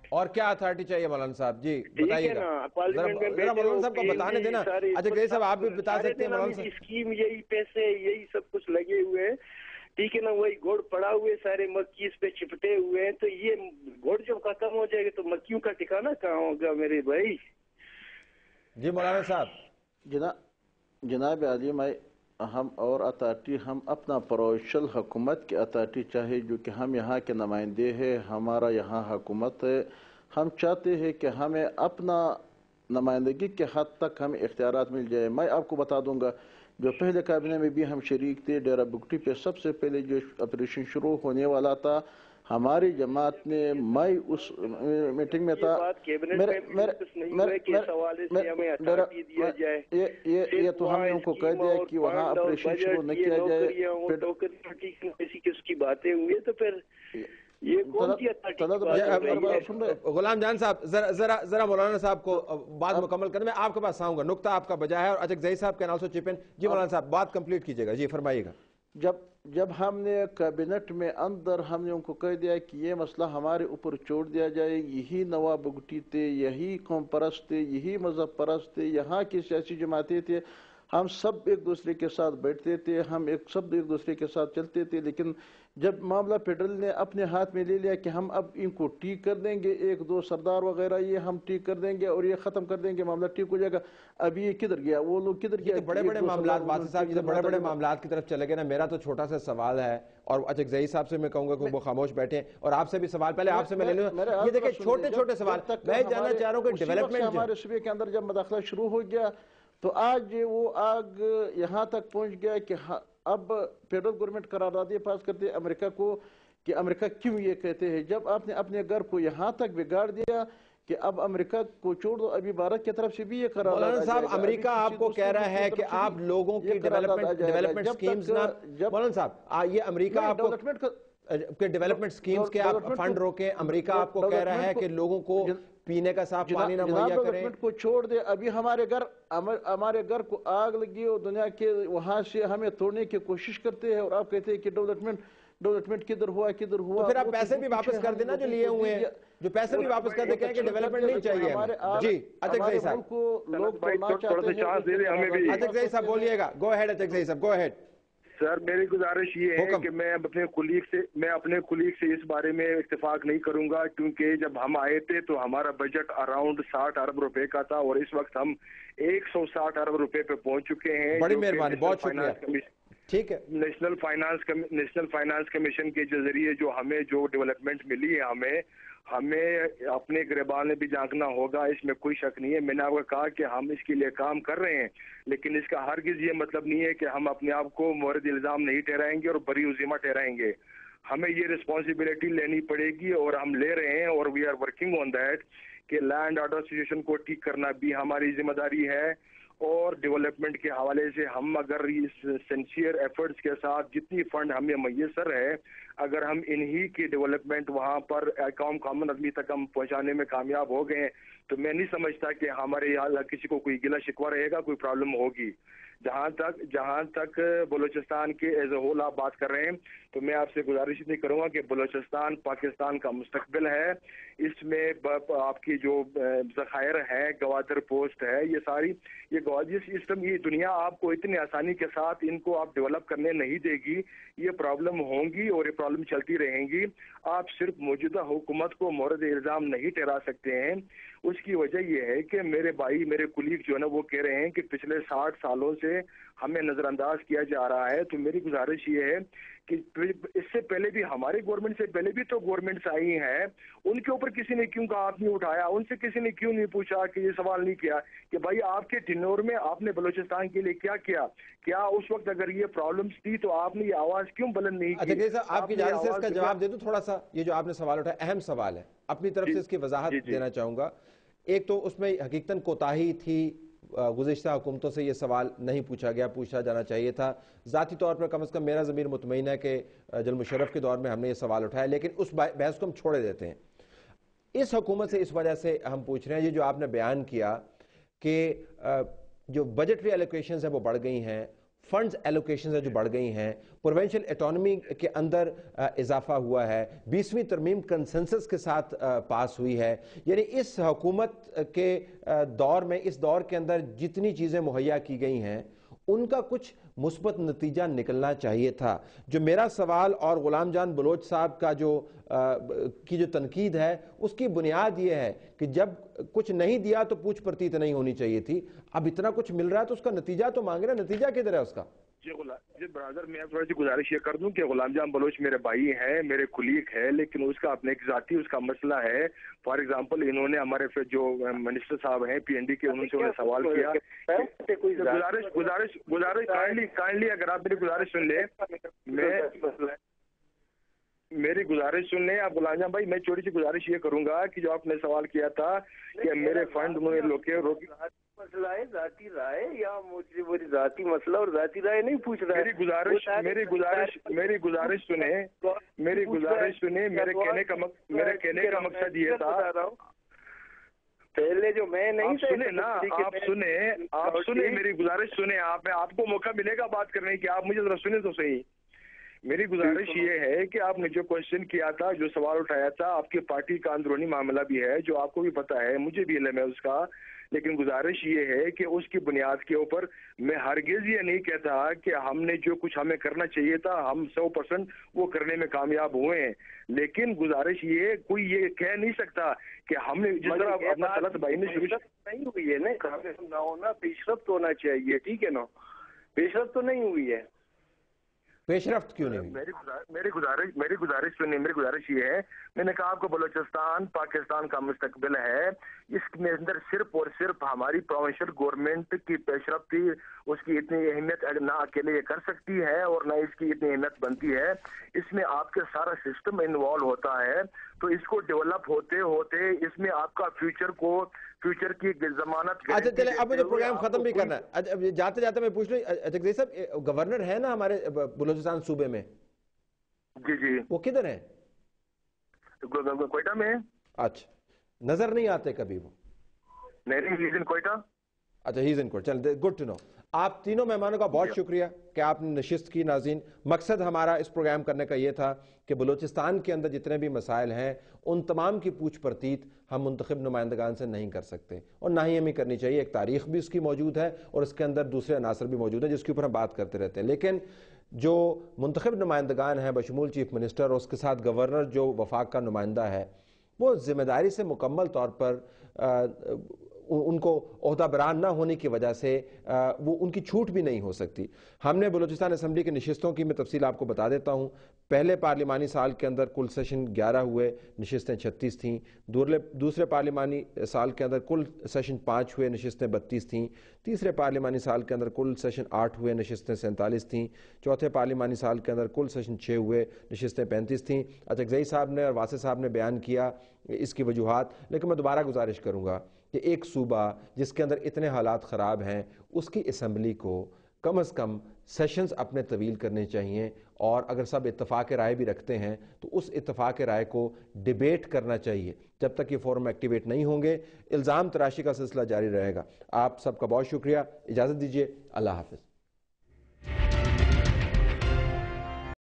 اور کیا اتھارٹی چاہیے مولانا صاحب؟ جی ٹھیک بتائیے ہے گا نا، پارلیمنٹ میں ذرا بیٹھے مولانا ہو، صاحب کو بتانے دینا. اچھا گئی صاحب آپ بھی بتا سکتے ہیں مولانا صاحب. اسکیم یہی پیسے یہی سب کچھ لگے ہوئے ہیں، ٹھیک ہے نا، وہی گوڑ پڑا ہوئے سارے مکی اس پہ چپٹے ہوئے ہیں، تو یہ گوڑ جب ختم ہو جائے گا تو مکیوں کا ٹھکانا کہاں ہوگا میرے بھائی؟ جی مولانا صاحب. جناب عالی، میں ہم اور اتھارٹی ہم اپنا پروشل حکومت کی اتھارٹی چاہے جو کہ ہم یہاں کے نمائندے ہیں، ہمارا یہاں حکومت ہے، ہم چاہتے ہیں کہ ہمیں اپنا نمائندگی کے حد تک ہمیں اختیارات مل جائے. میں آپ کو بتا دوں گا، جو پہلے کابینہ میں بھی ہم شریک تھے، ڈیرہ بگٹی پہ سب سے پہلے جو آپریشن شروع ہونے والا تھا، ہماری جماعت نے، میں اس میٹنگ میں تھا. یہ تو ہم نے ان کو کہہ دیا کہ وہاں آپریشن شروع نہ کیا جائے. کس کی باتیں ہوئی تو پھر یہ کون سی غلام جان صاحب ذرا مولانا صاحب کو بات مکمل کرنے میں آپ کے پاس آؤں گا. نقطہ آپ کا بجا ہے اور اچھا صاحب کین آلسو چپ ان. جی مولانا صاحب بات کمپلیٹ کیجئے گا. جی فرمائیے گا. جب ہم نے کابینٹ میں اندر ہم نے ان کو کہہ دیا کہ یہ مسئلہ ہمارے اوپر چھوڑ دیا جائے، یہی نواب بگٹی تھے، یہی قوم پرست تھے، یہی مذہب پرست تھے، یہاں کی سیاسی جماعتیں تھے، ہم سب ایک دوسرے کے ساتھ بیٹھتے تھے، ہم سب ایک دوسرے کے ساتھ چلتے تھے. لیکن جب معاملہ فیڈرل نے اپنے ہاتھ میں لے لیا کہ ہم اب ان کو ٹھیک کر دیں گے، ایک دو سردار وغیرہ یہ ہم ٹھیک کر دیں گے اور یہ ختم کر دیں گے، معاملہ ٹھیک ہو جائے گا، اب یہ کدھر گیا؟ وہ لوگ کدھر گیا؟ یہ تو بڑے بڑے معاملات بات صاحب، یہ تو بڑے بڑے معاملات کی طرف چلے گئے نا. میرا تو چھوٹا سا سوال ہے اور اچھا صاحب سے میں کہوں گا کہ وہ خاموش بیٹھے اور آپ سے بھی سوال، پہلے آپ سے میں لے لوں. یہ دیکھیں چھوٹے چھوٹے سوال، میں جاننا چاہ رہا ہوں کہ ڈیولپمنٹ ہمارے صوبے کے اندر جب مداخلہ شروع ہو گیا تو آج وہ آگ یہاں تک پہنچ گیا کہ اب فیڈرل گورنمنٹ قراردادیں پاس کرتے ہیں امریکہ کو کہ امریکہ کیوں یہ کہتے ہیں. جب آپ نے اپنے گھر کو یہاں تک بگاڑ دیا کہ اب امریکہ کو چھوڑ دو، ابھی بھارت کی طرف سے بھی یہ قرارداد مولانا صاحب امریکہ آپ کو کہہ رہا ہے کہ آپ لوگوں کی ڈیولپمنٹ سکیمز نہ، مولانا صاحب یہ امریکہ آپ کو ڈیولپمنٹ سکیمز کے آپ فنڈ روکیں، امریکہ آپ کو کہہ رہا ہے کہ لوگوں کو پینے کا صاف پانی نہ مہیا کریں. ڈیولپمنٹ کو چھوڑ دے، ابھی ہمارے گھر کو آگ لگی اور دنیا کے وہاں سے ہمیں توڑنے کی کوشش کرتے ہیں اور آپ کہتے ہیں کہ ڈیولپمنٹ کدھر ہوا. تو پھر آپ پیسے بھی واپس کر دینا جو لیے ہوئے ہیں، جو پیسے بھی واپس کر دے کہیں کہ ڈیولپمنٹ نہیں چاہیے ہمیں. جی اچھا صاحب بولیے گا. گو ہیڈ اچھا صاحب، گو ہیڈ. سر میری گزارش یہ ہے کہ میں اپنے کلیگ سے اس بارے میں اتفاق نہیں کروں گا، کیونکہ جب ہم آئے تھے تو ہمارا بجٹ اراؤنڈ 60 ارب روپے کا تھا اور اس وقت ہم 160 ارب روپے پہ پہنچ چکے ہیں. بڑی مہربانی، بہت شکریہ. ٹھیک ہے، نیشنل فائنانس کمیشن کے ذریعے جو ہمیں جو ڈیولپمنٹ ملی ہے، ہمیں اپنے گریبان میں بھی جھانکنا ہوگا، اس میں کوئی شک نہیں ہے. میں نے آپ کو کہا کہ ہم اس کے لیے کام کر رہے ہیں، لیکن اس کا ہرگز یہ مطلب نہیں ہے کہ ہم اپنے آپ کو مورد الزام نہیں ٹھہرائیں گے اور بری ذمہ ٹھہرائیں گے. ہمیں یہ رسپانسبلٹی لینی پڑے گی اور ہم لے رہے ہیں اور we are working on that کہ لینڈ آرڈر سچویشن کو ٹھیک کرنا بھی ہماری ذمہ داری ہے. اور ڈیولپمنٹ کے حوالے سے ہم اگر اس سنسیئر ایفرٹس کے ساتھ جتنی فنڈ ہمیں میسر ہے، اگر ہم انہی کی ڈیولپمنٹ وہاں پر کامن آدمی تک ہم پہنچانے میں کامیاب ہو گئے تو میں نہیں سمجھتا کہ ہمارے یہاں کسی کو کوئی گلہ شکوہ رہے گا، کوئی پرابلم ہوگی. جہاں تک بلوچستان کے ایز اے ہول آپ بات کر رہے ہیں تو میں آپ سے گزارش نہیں کروں گا کہ بلوچستان پاکستان کا مستقبل ہے. اس میں آپ کی جو ذخائر ہے، گوادر پوسٹ ہے، یہ ساری یہ سسٹم، یہ دنیا آپ کو اتنی آسانی کے ساتھ ان کو آپ ڈیولپ کرنے نہیں دے گی. یہ پرابلم ہوں گی اور یہ پرابلم چلتی رہیں گی. آپ صرف موجودہ حکومت کو مورد الزام نہیں ٹھہرا سکتے ہیں. اس کی وجہ یہ ہے کہ میرے بھائی، میرے کلیگ جو ہے نا، وہ کہہ رہے ہیں کہ پچھلے 60 سالوں سے ہمیں نظر انداز کیا جا رہا ہے. تو میری گزارش یہ ہے کہ اس سے پہلے بھی ہماری گورنمنٹ سے پہلے بھی تو گورنمنٹس آئی ہیں، ان کے اوپر کسی نے کیوں ہاتھ نہیں اٹھایا؟ ان سے کسی نے کیوں نہیں پوچھا کہ یہ سوال نہیں کیا کہ بھائی آپ کے ٹینور میں آپ نے بلوچستان کے لیے کیا کیا؟ کیا اس وقت اگر یہ پرابلمز تھی تو آپ نے یہ آواز کیوں بلند نہیں کی؟ اچھا صاحب آپ کی اجازت سے اس کا جواب دے دوں تھوڑا سا. یہ جو آپ نے سوال اٹھایا اہم سوال ہے، اپنی طرف سے اس کی وضاحت دینا چاہوں گا. ایک تو اس میں حقیقتاً کوتاہی تھی، گزشتہ حکومتوں سے یہ سوال نہیں پوچھا گیا، پوچھا جانا چاہیے تھا. ذاتی طور پر کم از کم میرا ضمیر مطمئن ہے کہ جنرل مشرف کے دور میں ہم نے یہ سوال اٹھایا، لیکن اس بحث کو ہم چھوڑے دیتے ہیں. اس حکومت سے اس وجہ سے ہم پوچھ رہے ہیں، یہ جو آپ نے بیان کیا کہ جو بجٹری ایلوکیشنز ہیں وہ بڑھ گئی ہیں، فنڈز ایلوکیشنز جو بڑھ گئی ہیں، پروونشل اٹانومی کے اندر اضافہ ہوا ہے، 20ویں ترمیم کنسنسس کے ساتھ پاس ہوئی ہے. یعنی اس حکومت کے دور میں، اس دور کے اندر جتنی چیزیں مہیا کی گئی ہیں ان کا کچھ مثبت نتیجہ نکلنا چاہیے تھا. جو میرا سوال اور غلام جان بلوچ صاحب کا جو تنقید ہے اس کی بنیاد یہ ہے کہ جب کچھ نہیں دیا تو پوچھ پرتیت نہیں ہونی چاہیے تھی. اب اتنا کچھ مل رہا ہے تو اس کا نتیجہ تو مانگ رہے ہیں، نتیجہ کدھر ہے اس کا؟ جی برادر، میں تھوڑی سی گزارش یہ کر دوں کہ غلام جان بلوچ میرے بھائی ہیں، میرے کلیگ ہے، لیکن اس کا اپنے ایک ذاتی اس کا مسئلہ ہے. فار ایگزامپل انہوں نے ہمارے جو منسٹر صاحب ہیں پی این ڈی کے، انہوں سے انہیں سوال کیا. گزارش کائنڈلی اگر آپ میری گزارش سن لیں، میری گزارش سن لیں آپ غلام جان بھائی. میں چھوٹی سی گزارش یہ کروں گا کہ جو آپ نے سوال کیا تھا کہ میرے فنڈ انہوں نے مسئلہ ہے ذاتی رائے یا مجھے وہ ذاتی مسئلہ اور ذاتی رائے نہیں پوچھ رہا ہے. میری گزارش سنیں. میرے کہنے کا مقصد یہ تھا، پہلے جو میں نہیں سنیں نا، آپ سنیں میری گزارش سنیں. آپ کو موقع ملے گا بات کرنے کی، آپ مجھے ذرا سنیں تو صحیح. میری گزارش یہ ہے کہ آپ نے جو کوشچن کیا تھا، جو سوال اٹھایا تھا، آپ کی پارٹی کا اندرونی معاملہ بھی ہے جو آپ کو بھی پتا ہے، مجھے بھی علم ہے اس کا. لیکن گزارش یہ ہے کہ اس کی بنیاد کے اوپر میں ہرگز یہ نہیں کہتا کہ ہم نے جو کچھ ہمیں کرنا چاہیے تھا ہم 100% وہ کرنے میں کامیاب ہوئے ہیں. لیکن گزارش یہ، کوئی یہ کہہ نہیں سکتا کہ ہم نے جس طرح اپنا طلعت بھائی نے نہیں ہوئی ہے نا ہونا، پیش رفت ہونا چاہیے، ٹھیک ہے نا. پیش رفت تو نہیں ہوئی ہے. پیش رفت کیوں نہیں؟ میری گزارش یہ ہے، میں نے کہا آپ کو بلوچستان پاکستان کا مستقبل ہے. اس میں اندر صرف اور صرف ہماری پروونشل گورنمنٹ کی پیش رفت تھی، اس کی اتنی اہمیت نہ اکیلے یہ کر سکتی ہے اور نہ اس کی اتنی اہمیت بنتی ہے. اس میں آپ کے سارا سسٹم انوالو ہوتا ہے. تو اس کو ڈیولپ ہوتے ہوتے اس میں آپ کا فیوچر کی ضمانت. اچھا چلے، اب مجھے پروگرام ختم بھی کرنا ہے. جاتے جاتے میں پوچھ لوں، جگزئی صاحب گورنر ہے نا ہمارے بلوچستان صوبے میں؟ جی وہ کدھر ہیں؟ کوئٹہ میں. اچھا، نظر نہیں آتے کبھی وہ؟ نہیں، کوئٹہ. اچھا، ہی از ان کوئٹہ. چل، گڈ ٹو نو. آپ تینوں مہمانوں کا بہت شکریہ کہ آپ نے نشست کی. ناظرین، مقصد ہمارا اس پروگرام کرنے کا یہ تھا کہ بلوچستان کے اندر جتنے بھی مسائل ہیں ان تمام کی پوچھ پرتیت ہم منتخب نمائندگان سے نہیں کر سکتے، اور نہ ہی ہمیں کرنی چاہیے. ایک تاریخ بھی اس کی موجود ہے اور اس کے اندر دوسرے عناصر بھی موجود ہیں جس کے اوپر ہم بات کرتے رہتے ہیں. لیکن جو منتخب نمائندگان ہیں بشمول چیف منسٹر اور اس کے ساتھ گورنر جو وفاق کا نمائندہ ہے، وہ ذمہ داری سے مکمل طور پر ان کو عہدہ بران نہ ہونے کی وجہ سے وہ ان کی چھوٹ بھی نہیں ہو سکتی. ہم نے بلوچستان اسمبلی کی نشستوں کی میں تفصیل آپ کو بتا دیتا ہوں. پہلے پارلیمانی سال کے اندر کل سیشن 11 ہوئے، نشستیں 36 تھیں. دوسرے پارلیمانی سال کے اندر کل سیشن 5 ہوئے، نشستیں 32 تھیں. تیسرے پارلیمانی سال کے اندر کل سیشن 8 ہوئے، نشستیں 47 تھیں. چوتھے پارلیمانی سال کے اندر کل سیشن 6 ہوئے، نشستیں 35 تھیں. جگزئی صاحب نے اور واسع صاحب نے بیان کیا اس کی وجوہات، لیکن میں دوبارہ گزارش کروں گا کہ ایک صوبہ جس کے اندر اتنے حالات خراب ہیں اس کی اسمبلی کو کم از کم سیشنز اپنے طویل کرنے چاہیے، اور اگر سب اتفاق رائے بھی رکھتے ہیں تو اس اتفاق رائے کو ڈیبیٹ کرنا چاہیے. جب تک یہ فورم ایکٹیویٹ نہیں ہوں گے الزام تراشی کا سلسلہ جاری رہے گا. آپ سب کا بہت شکریہ. اجازت دیجیے. اللہ حافظ.